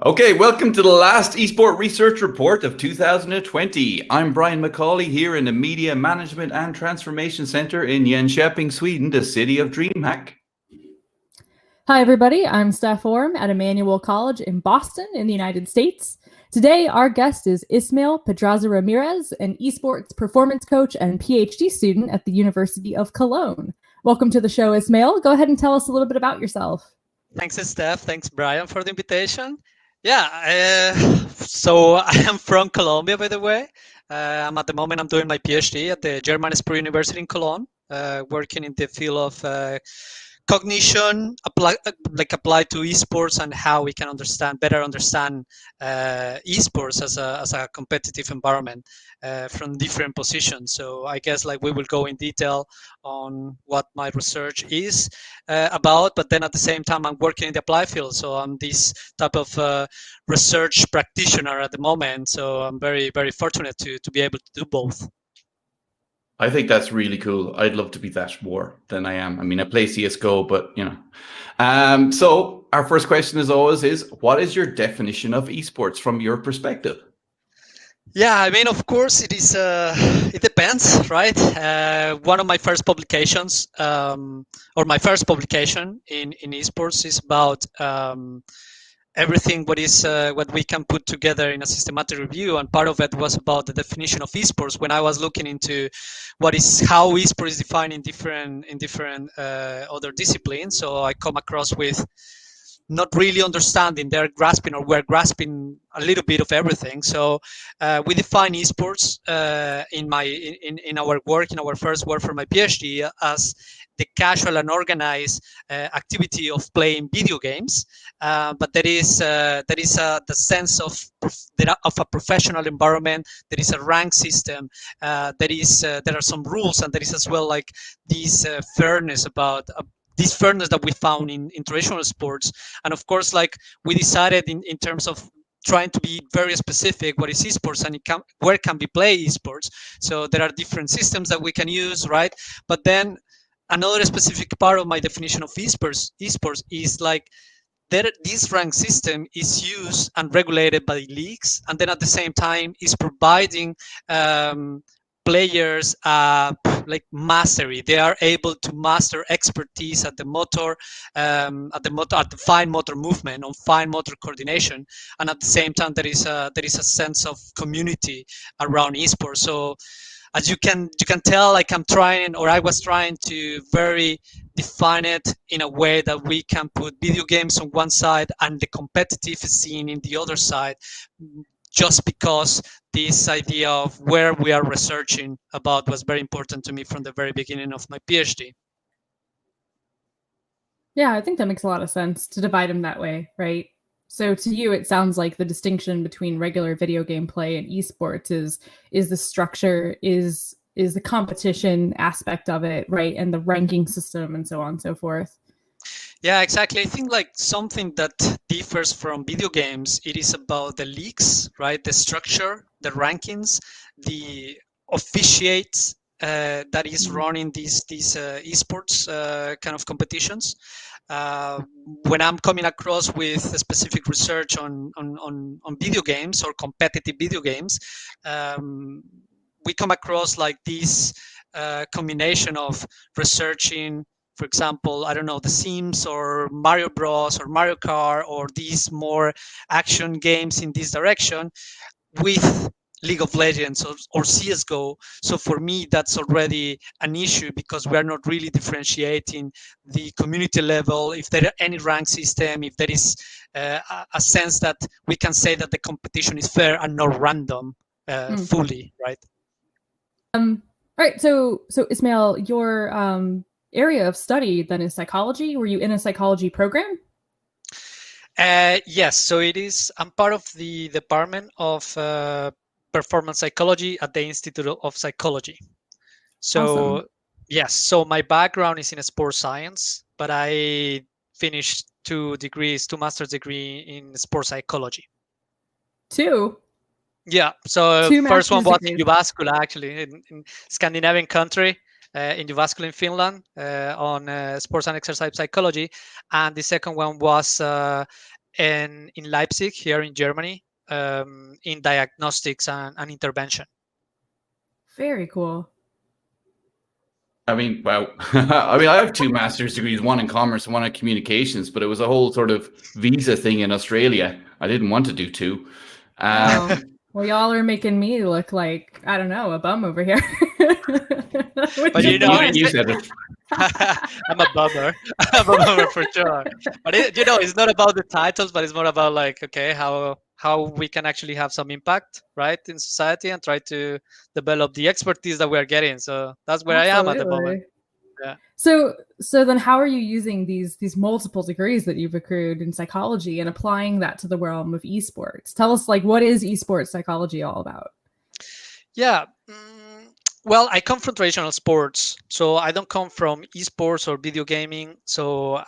Okay, welcome to the last eSport Research Report of 2020. I'm Brian McCauley here in the Media Management and Transformation Center in Jönköping, Sweden, the city of DreamHack. Hi, everybody. I'm Steph Orm at Emmanuel College in Boston in the United States. Today, our guest is Ismael Pedraza-Ramirez, an esports performance coach and PhD student at the University of Cologne. Welcome to the show, Ismael. Go ahead and tell us a little bit about yourself. Thanks, Steph. Thanks, Brian, for the invitation. So I am from Colombia, by the way. I'm doing my PhD at the German Sport University in Cologne, working in the field of cognition applied to esports and how we can better understand esports as a competitive environment from different positions. So I guess we will go in detail on what my research is about, but then at the same time I'm working in the applied field, so I'm this type of research practitioner at the moment. So I'm very, very fortunate to be able to do both. I think that's really cool. I'd love to be that more than I am. I mean, I play CSGO, but you know. So our first question as always is, what is your definition of esports from your perspective? Yeah, I mean, of course, it is. It depends, right? One of my first publications, or my first publication in esports, is about everything what we can put together in a systematic review, and part of it was about the definition of esports. When I was looking into how esports is defined in different other disciplines, so I come across with not really understanding. We're grasping a little bit of everything. So we define esports in our first work for my PhD as the casual and organized activity of playing video games, but there is the sense of a professional environment. There is a rank system. There are some rules, and there is as well this fairness about. This fairness that we found in traditional sports. And of course, we decided in terms of trying to be very specific what is esports and where can we play esports. So there are different systems that we can use, right? But then another specific part of my definition of esports is this rank system is used and regulated by leagues, and then at the same time is providing players mastery. They are able to master expertise at the fine motor movement, on fine motor coordination, and at the same time there is a sense of community around esports. So as you can tell, I was trying to very define it in a way that we can put video games on one side and the competitive scene in the other side, just because this idea of where we are researching about was very important to me from the very beginning of my PhD. Yeah, I think that makes a lot of sense to divide them that way, right? So to you, it sounds like the distinction between regular video game play and esports is the structure, is the competition aspect of it, right? And the ranking system and so on and so forth. Yeah, exactly. I think something that differs from video games, it is about the leagues, right? The structure, the rankings, the officiates that is running these esports kind of competitions. When I'm coming across with specific research on video games or competitive video games, we come across this combination of researching, for example, I don't know, The Sims or Mario Bros or Mario Kart or these more action games in this direction with League of Legends or CSGO. So for me, that's already an issue because we are not really differentiating the community level, if there are any rank system, if there is a sense that we can say that the competition is fair and not random fully, right? All right. So Ismael, your area of study then is psychology. Were you in a psychology program? Yes. So it is. I'm part of the department of performance psychology at the Institute of Psychology. So Awesome. yes. So my background is in sports science, but I finished two master's degree in sports psychology. Two? Yeah. So Two first one was degrees. in Uvascular, actually, in Scandinavian country. in Jyväskylä in Finland on sports and exercise psychology, and the second one was in Leipzig here in Germany in diagnostics and intervention. Very cool. I mean, wow. I mean, I have 2 master's degrees, one in commerce and one in communications, but it was a whole sort of visa thing in Australia. I didn't want to do 2. Oh, well, y'all are making me look like, I don't know, a bum over here. But you know, you said it. I'm a bummer. I'm a bummer for sure. But it's not about the titles, but it's more about like, okay, how we can actually have some impact, right, in society and try to develop the expertise that we're getting. So that's where I am at the moment. Yeah. So then how are you using these multiple degrees that you've accrued in psychology and applying that to the realm of esports? Tell us, like, what is esports psychology all about? Yeah. Well, I come from traditional sports, so I don't come from esports or video gaming. So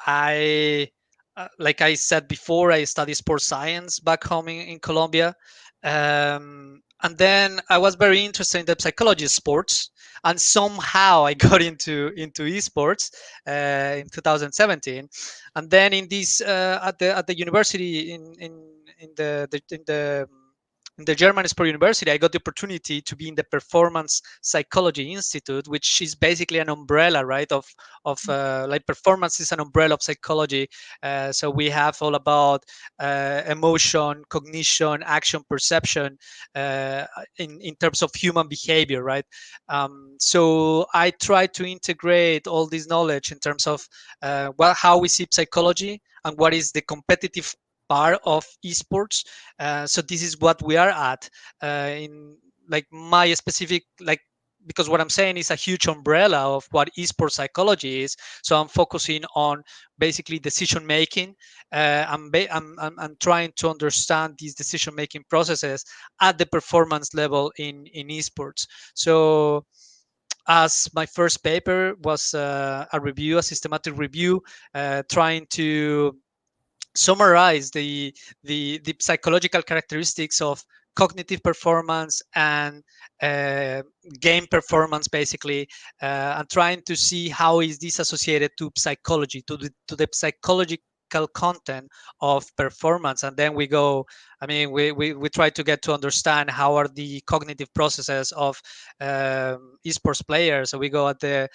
like I said before, I studied sports science back home in Colombia. And then I was very interested in the psychology of sports, and somehow I got into esports in 2017. And then in this at the university in the German Sport University, I got the opportunity to be in the Performance Psychology Institute, which is basically an umbrella, right? Of like performance is an umbrella of psychology. So we have all about emotion, cognition, action, perception in terms of human behavior, right? So I try to integrate all this knowledge in terms of how we see psychology and what is the competitive part of esports. So this is what we are at in like my specific, like, because what I'm saying is a huge umbrella of what esports psychology is. So I'm focusing on basically decision making. I'm trying to understand these decision making processes at the performance level in esports. So as my first paper was a systematic review, trying to summarize the psychological characteristics of cognitive performance and uh, game performance, basically, and trying to see how is this associated to psychology, to the psychological content of performance. And then we go, I mean, we try to get to understand how are the cognitive processes of esports players. So we go at the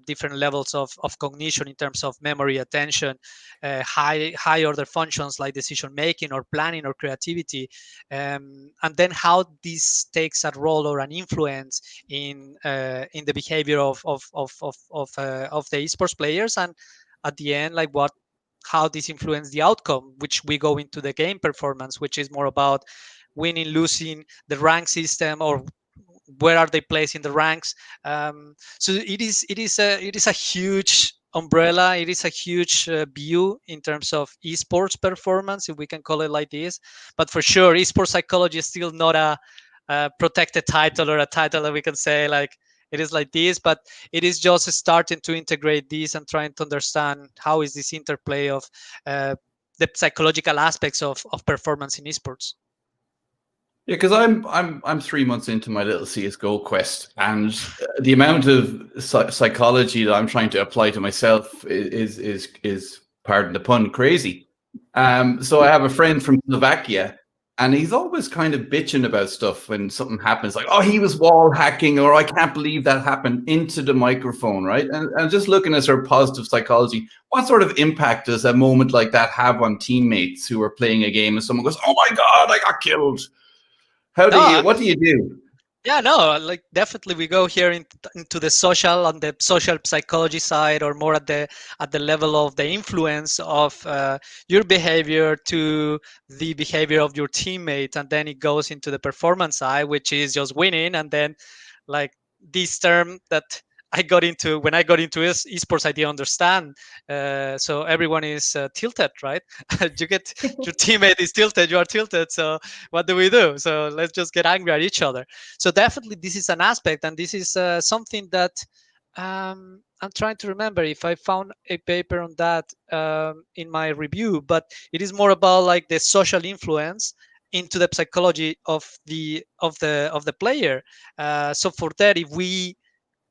different levels of cognition in terms of memory, attention, high order functions like decision making or planning or creativity, and then how this takes a role or an influence in the behavior of the esports players, and at the end, like how this influence the outcome, which we go into the game performance, which is more about winning, losing, the rank system, or where are they placed in the ranks. So it is a huge umbrella. It is a huge view in terms of esports performance, if we can call it like this. But for sure, esports psychology is still not a protected title or a title that we can say like it is like this. But it is just starting to integrate this and trying to understand how is this interplay of the psychological aspects of performance in esports. Yeah, because I'm 3 months into my little CS:GO quest, and the amount of psychology that I'm trying to apply to myself is pardon the pun, crazy. So I have a friend from Slovakia, and he's always kind of bitching about stuff when something happens, like, oh, he was wall hacking, or I can't believe that happened, into the microphone, right? And just looking at sort of positive psychology, what sort of impact does a moment like that have on teammates who are playing a game and someone goes, oh my God, I got killed? What do you do? Yeah, no, like definitely we go here into the social, on the social psychology side, or more at the level of the influence of your behavior to the behavior of your teammates, and then it goes into the performance side, which is just winning. And then, like, this term that I got into when I got into esports, I didn't understand. So everyone is tilted, right? You get your teammate is tilted, you are tilted. So what do we do? So let's just get angry at each other. So definitely, this is an aspect, and this is something that I'm trying to remember if I found a paper on that in my review. But it is more about like the social influence into the psychology of the player. So for that, if we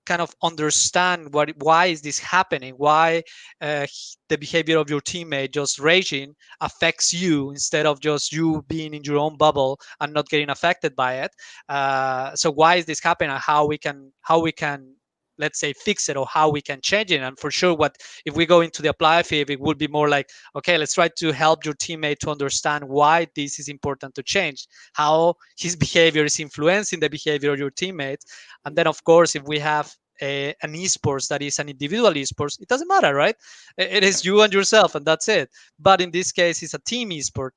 kind of understand why is this happening, why the behavior of your teammate just raging affects you instead of just you being in your own bubble and not getting affected by it. So why is this happening, and how we can, let's say, fix it, or how we can change it. And for sure, what if we go into the apply field, it would be more like, okay, let's try to help your teammate to understand why this is important to change, how his behavior is influencing the behavior of your teammates. And then of course, if we have an esports that is an individual esports, it doesn't matter, right? It is you and yourself, and that's it. But in this case, it's a team esport.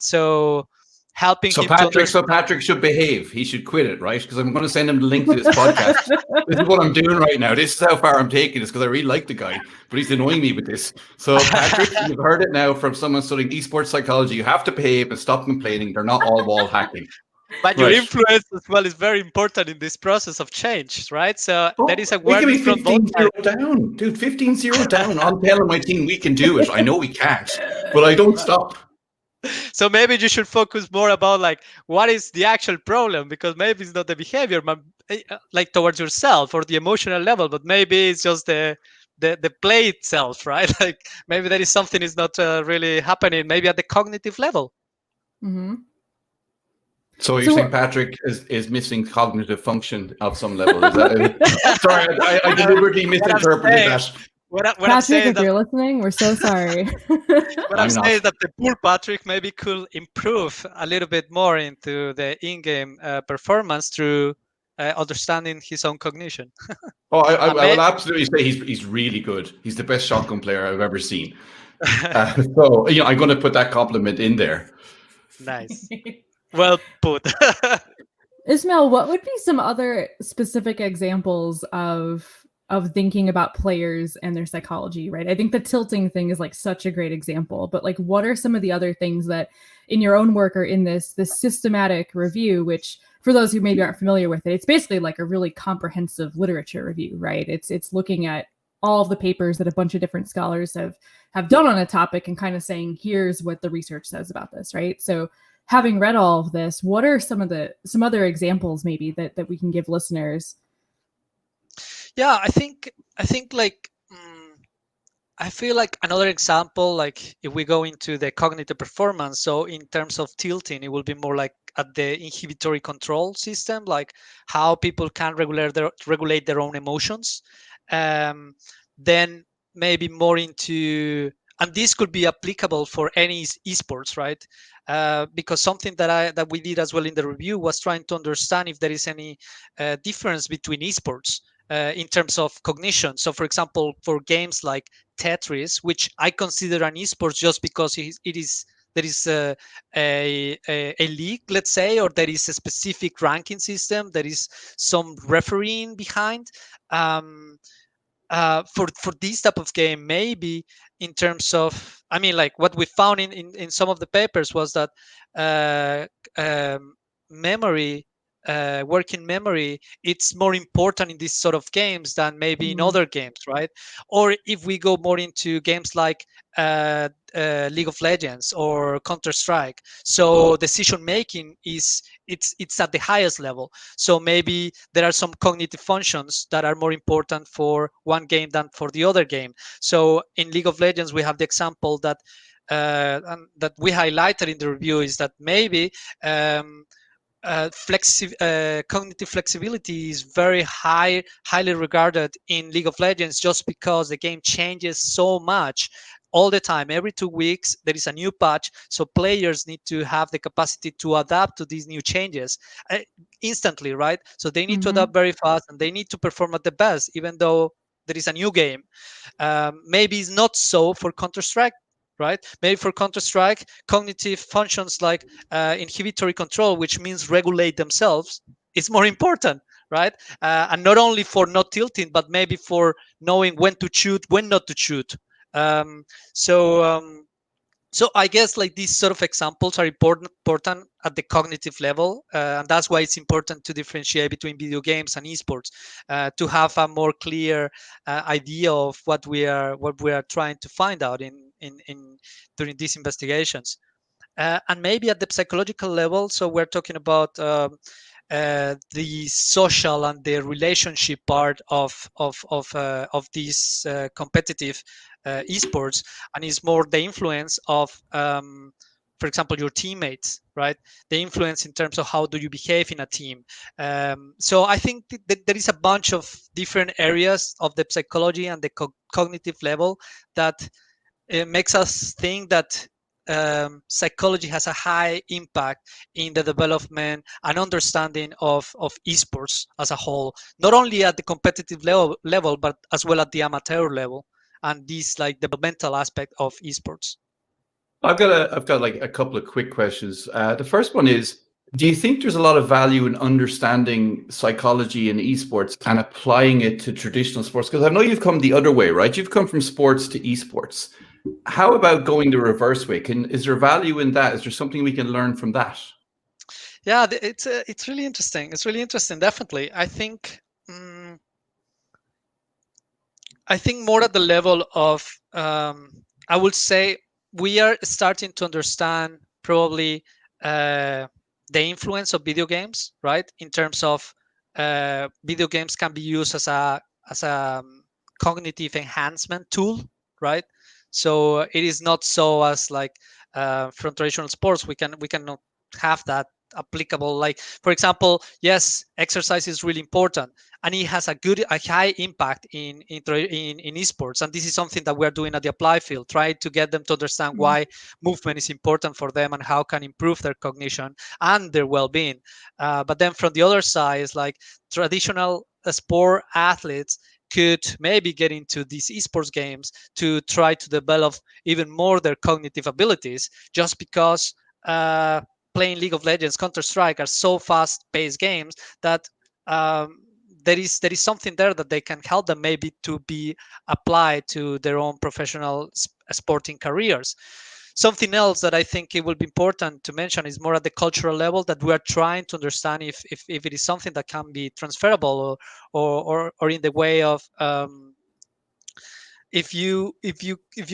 So helping him to understand. So Patrick should behave. He should quit it, right? Because I'm going to send him the link to this podcast. This is what I'm doing right now. This is how far I'm taking this, because I really like the guy, but he's annoying me with this. So Patrick, you've heard it now from someone studying esports psychology. You have to behave and stop complaining. They're not all wall hacking. But your influence as well is very important in this process of change, right? So that is awareness from both sides. 15-0 down, dude. 15-0 down. I'm telling my team we can do it. I know we can't, but I don't stop. So maybe you should focus more about like what is the actual problem, because maybe it's not the behavior, like towards yourself or the emotional level, but maybe it's just the play itself, right? Like maybe there is something is not really happening, maybe at the cognitive level. Mm-hmm. So you're saying Patrick is missing cognitive function of some level? Is that sorry, I deliberately misinterpreted that. Patrick, if you're listening, we're so sorry. What I'm saying is that the poor Patrick maybe could improve a little bit more into the in-game performance through understanding his own cognition. I will absolutely say he's really good. He's the best shotgun player I've ever seen. So I'm going to put that compliment in there. Nice. Well put. Ismael, what would be some other specific examples of thinking about players and their psychology, right? I think the tilting thing is like such a great example, but like what are some of the other things that in your own work or in this systematic review, which for those who maybe aren't familiar with it, it's basically like a really comprehensive literature review, right? It's looking at all of the papers that a bunch of different scholars have done on a topic and kind of saying, here's what the research says about this, right? So having read all of this, what are some other examples maybe that we can give listeners? Yeah, I think like I feel like another example, like if we go into the cognitive performance, so in terms of tilting, it will be more like at the inhibitory control system, like how people can regulate their own emotions. Then maybe more into, and this could be applicable for any esports, right? Because something that we did as well in the review was trying to understand if there is any difference between esports. In terms of cognition. So for example, for games like Tetris, which I consider an esports just because there is a league, let's say, or there is a specific ranking system, there is some refereeing behind. For this type of game, maybe in terms of, I mean, like what we found in some of the papers was that memory, working memory, it's more important in this sort of games than maybe in other games, right? Or if we go more into games like League of Legends or Counter-Strike, so decision making it's at the highest level. So maybe there are some cognitive functions that are more important for one game than for the other game. So in League of Legends, we have the example that that we highlighted in the review is that maybe cognitive flexibility is very highly regarded in League of Legends, just because the game changes so much all the time. Every 2 weeks there is a new patch, so players need to have the capacity to adapt to these new changes instantly, right? So they need to adapt very fast, and they need to perform at the best even though there is a new game. Maybe it's not so for Counter-Strike, right? Maybe for Counter-Strike, cognitive functions like inhibitory control, which means regulate themselves, is more important, right? And not only for not tilting, but maybe for knowing when to shoot, when not to shoot. So I guess like these sort of examples are important at the cognitive level, and that's why it's important to differentiate between video games and esports, to have a more clear idea of what we are trying to find out in during these investigations. And maybe at the psychological level, so we're talking about the social and the relationship part of these competitive esports, and is more the influence of, for example, your teammates, right? The influence in terms of how do you behave in a team. So I think that there is a bunch of different areas of the psychology and the cognitive level that it makes us think that psychology has a high impact in the development and understanding of esports as a whole, not only at the competitive level, but as well at the amateur level, and this like developmental aspect of esports. I've got like a couple of quick questions. The first one is, do you think there's a lot of value in understanding psychology in esports and applying it to traditional sports? Because I know you've come the other way, right? You've come from sports to esports. How about going the reverse way? Is there value in that? Is there something we can learn from that? Yeah, it's really interesting. It's really interesting. Definitely, I think more at the level of, I would say we are starting to understand probably the influence of video games, right? In terms of video games can be used as a cognitive enhancement tool, right? So it is not so as like from traditional sports we cannot have that applicable. Like for example, yes, exercise is really important, and it has a high impact in esports, and this is something that we're doing at the apply field, trying to get them to understand why movement is important for them and how can improve their cognition and their well-being. But then from the other side is like traditional sport athletes could maybe get into these esports games to try to develop even more their cognitive abilities, just because playing League of Legends, Counter-Strike are so fast-paced games that there is something there that they can help them maybe to be applied to their own professional sporting careers. Something else that I think it will be important to mention is more at the cultural level, that we are trying to understand if it is something that can be transferable, or in the way of if you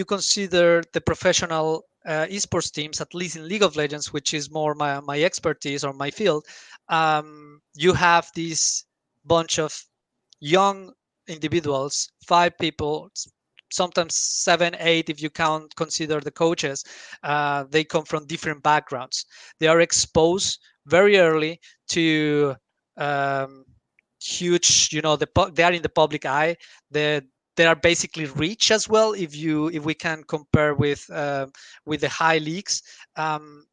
consider the professional esports teams, at least in League of Legends, which is more my expertise or my field, you have this bunch of young individuals, 5 people, sometimes 7, 8, if you consider the coaches. They come from different backgrounds. They are exposed very early to huge, they are in the public eye. They are basically rich as well. If we can compare with the high leagues,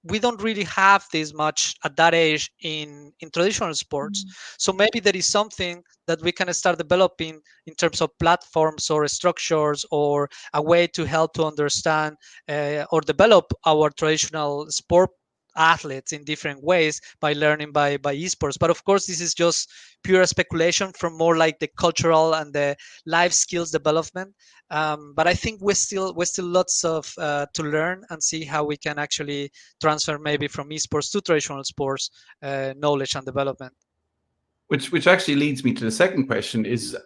we don't really have this much at that age in traditional sports. So maybe there is something that we can start developing in terms of platforms or structures, or a way to help to understand or develop our traditional sport athletes in different ways by learning by esports. But of course, this is just pure speculation from more like the cultural and the life skills development. But I think we're still lots of to learn and see how we can actually transfer maybe from esports to traditional sports knowledge and development. Which actually leads me to the second question: is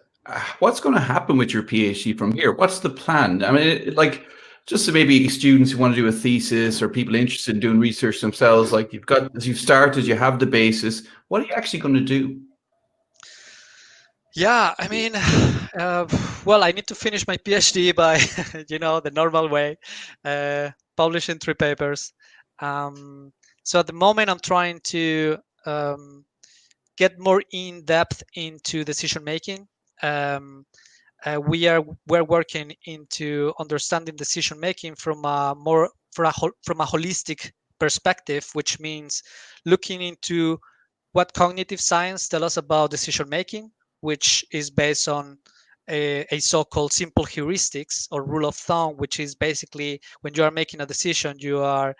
what's going to happen with your PhD from here? What's the plan? I mean, like, just so maybe students who want to do a thesis or people interested in doing research themselves, like you've started, you have the basis. What are you actually going to do? Yeah, I mean, well, I need to finish my PhD by, the normal way, publishing 3 papers. So at the moment, I'm trying to get more in depth into decision making. We're working into understanding decision making from a holistic perspective, which means looking into what cognitive science tell us about decision making, which is based on a so-called simple heuristics or rule of thumb, which is basically when you are making a decision, you are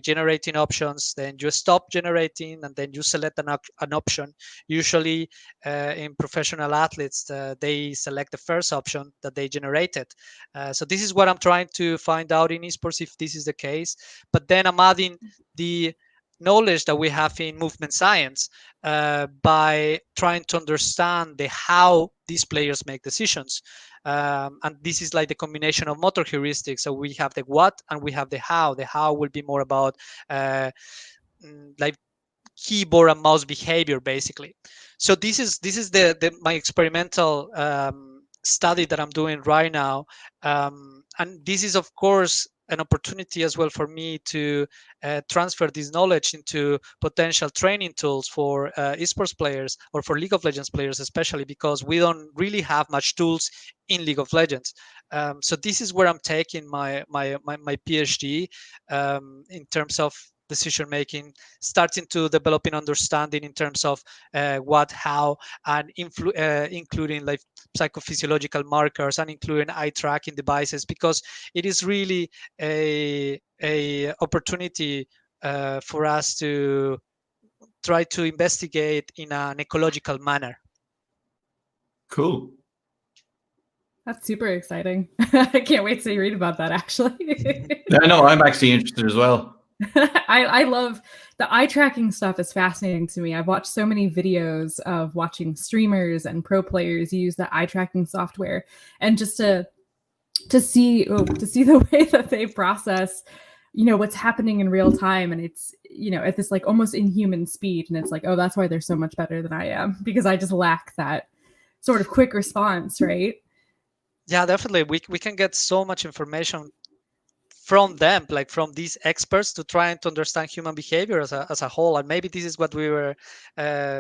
generating options, then you stop generating, and then you select an option. Usually, in professional athletes, they select the first option that they generated. So this is what I'm trying to find out in esports, if this is the case. But then I'm adding the knowledge that we have in movement science by trying to understand the how these players make decisions. And this is like the combination of motor heuristics. So we have the what and we have the how. The how will be more about like keyboard and mouse behavior, basically. So this is my experimental study that I'm doing right now, and this is of course an opportunity as well for me to transfer this knowledge into potential training tools for esports players or for League of Legends players, especially because we don't really have much tools in League of Legends. So this is where I'm taking my PhD in terms of decision making, starting to develop an understanding in terms of what, how, and including like psychophysiological markers and including eye tracking devices, because it is really a opportunity for us to try to investigate in an ecological manner. Cool. That's super exciting. I can't wait to read about that, actually. Yeah, no, I'm actually interested as well. I love the eye tracking stuff. Is fascinating to me. I've watched so many videos of watching streamers and pro players use the eye tracking software, and just to see the way that they process, what's happening in real time, and it's at this like almost inhuman speed, and it's like, oh, that's why they're so much better than I am, because I just lack that sort of quick response, right? Yeah, definitely. We can get so much information from them, like from these experts, to try to understand human behavior as a whole. And maybe this is what we were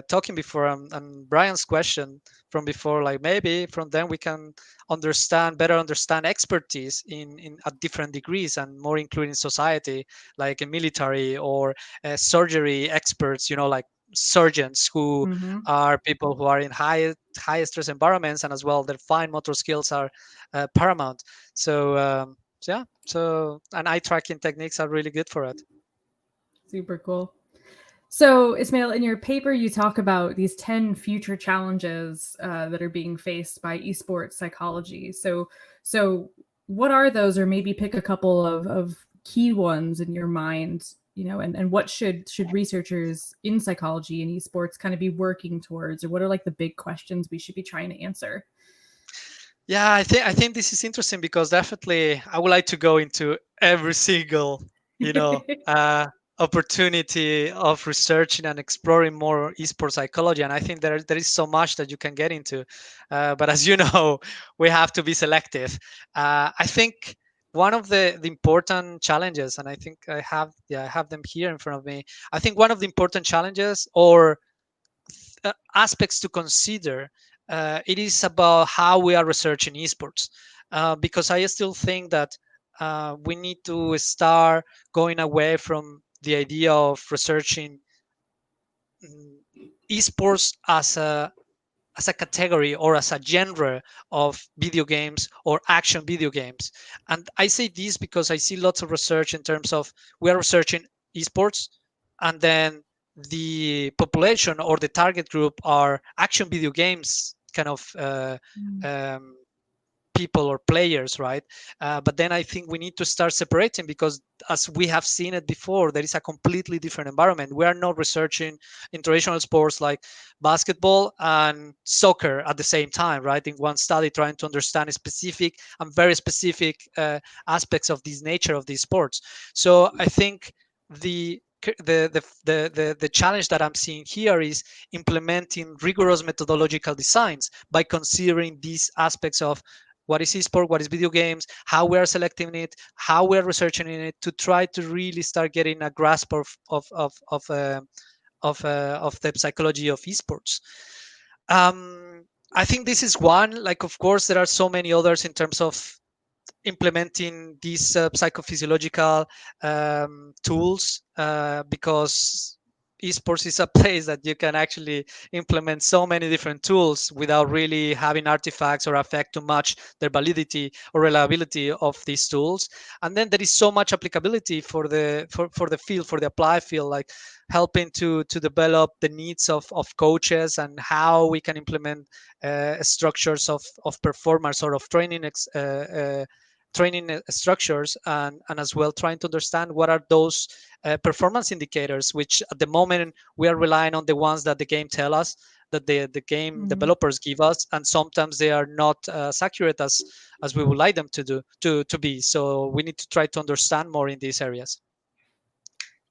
talking before, and Brian's question from before, like maybe from them we can better understand expertise in at different degrees, and more including society, like a military or surgery experts, like surgeons who are people who are in high stress environments, and as well their fine motor skills are paramount. So and eye tracking techniques are really good for it. Super cool. So, Ismael, in your paper, you talk about these 10 future challenges that are being faced by esports psychology. So what are those, or maybe pick a couple of key ones in your mind, and what should researchers in psychology and esports kind of be working towards, or what are like the big questions we should be trying to answer? Yeah, I think this is interesting, because definitely I would like to go into every single, opportunity of researching and exploring more esports psychology, and I think there is so much that you can get into. But as you know, we have to be selective. I think one of the important challenges, and I think I have them here in front of me. I think one of the important challenges, or aspects to consider, it is about how we are researching esports, because I still think that we need to start going away from the idea of researching esports as a category or as a genre of video games or action video games. And I say this because I see lots of research in terms of, we are researching esports, and then the population or the target group are action video games kind of people or players, right? But then I think we need to start separating, because as we have seen it before, there is a completely different environment. We are not researching in traditional sports like basketball and soccer at the same time, right? In one study, trying to understand specific and very specific aspects of this nature of these sports. So I think the challenge that I'm seeing here is implementing rigorous methodological designs by considering these aspects of what is esport, what is video games, how we are selecting it, how we are researching in it, to try to really start getting a grasp of the psychology of esports. I think this is one. Like, of course, there are so many others in terms of implementing these psychophysiological tools, because esports is a place that you can actually implement so many different tools without really having artifacts or affect too much their validity or reliability of these tools. And then there is so much applicability for the field, for the applied field, like helping to develop the needs of coaches, and how we can implement structures of performance or of training structures, and as well trying to understand what are those performance indicators, which at the moment we are relying on the ones that the game tell us, that the game developers give us, and sometimes they are not as accurate as we would like them to be. So we need to try to understand more in these areas.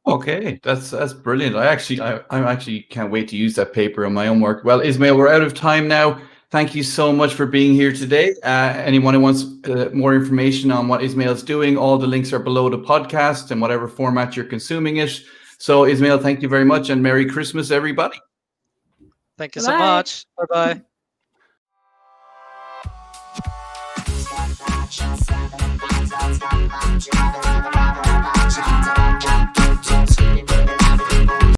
Okay, that's brilliant. I actually can't wait to use that paper on my own work. Well, Ismael, we're out of time now. Thank you so much for being here today. Anyone who wants more information on what Ismael's doing, all the links are below the podcast and whatever format you're consuming it. So, Ismael, thank you very much, and Merry Christmas, everybody. Thank you so Bye-bye. much. Bye-bye.